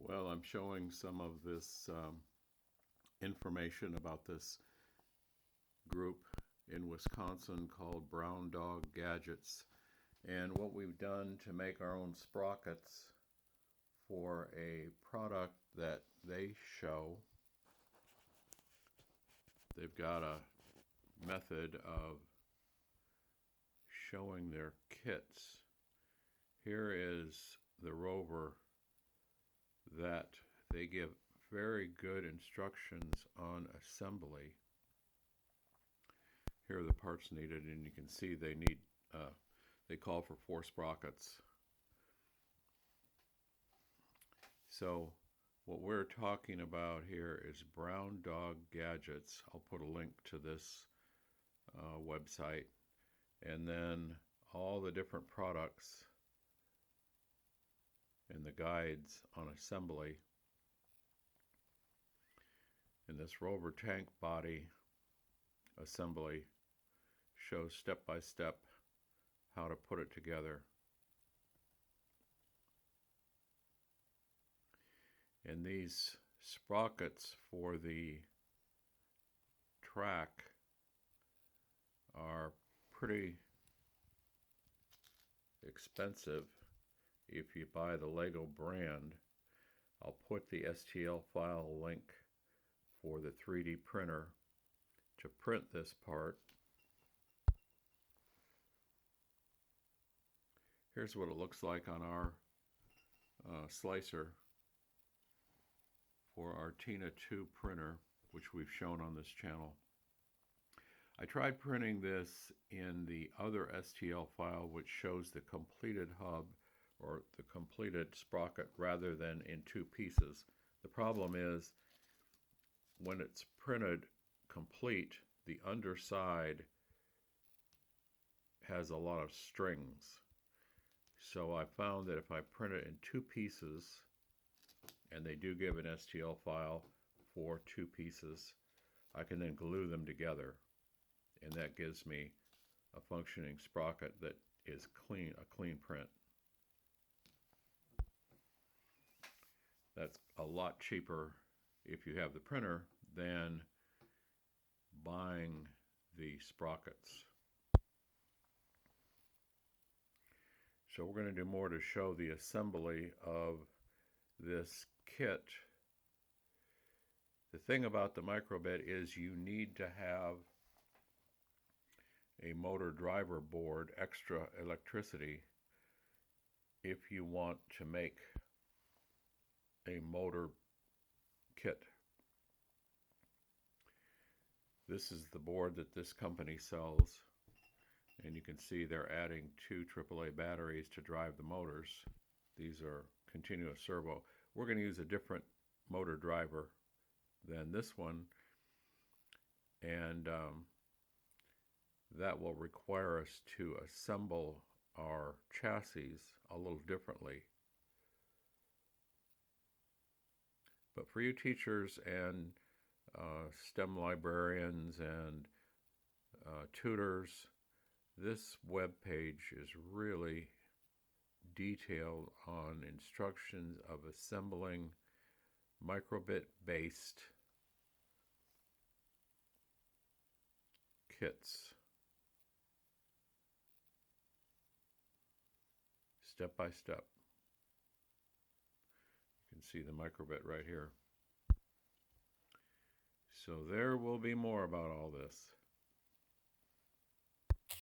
Well, I'm showing some of this information about this group in Wisconsin called Brown Dog Gadgets, and what we've done to make our own sprockets for a product that they show. They've got a method of showing their kits. Here is the rover that they give very good instructions on assembly. Here are the parts needed, and you can see they call for 4 sprockets. So what we're talking about here is Brown Dog Gadgets. I'll put a link to this website, and then all the different products and the guides on assembly. And this rover tank body assembly shows step by step how to put it together. And these sprockets for the track are pretty expensive if you buy the Lego brand. I'll put the STL file link for the 3D printer to print this part. Here's what it looks like on our slicer for our Tina 2 printer, which we've shown on this channel. I tried printing this in the other STL file, which shows the completed hub or the completed sprocket rather than in 2 pieces. The problem is when it's printed complete, the underside has a lot of strings. So I found that if I print it in 2 pieces, and they do give an STL file for 2 pieces, I can then glue them together, and that gives me a functioning sprocket that is clean, a clean print. That's a lot cheaper if you have the printer than buying the sprockets. So we're going to do more to show the assembly of this kit. The thing about the microbit is you need to have a motor driver board, extra electricity, if you want to make a motor kit. This is the board that this company sells, and you can see they're adding 2 AAA batteries to drive the motors. These are continuous servo. We're going to use a different motor driver than this one, and that will require us to assemble our chassis a little differently. But for you teachers and STEM librarians and tutors, this web page is really detailed on instructions of assembling microbit-based kits, step by step. You can see the microbit right here. So there will be more about all this.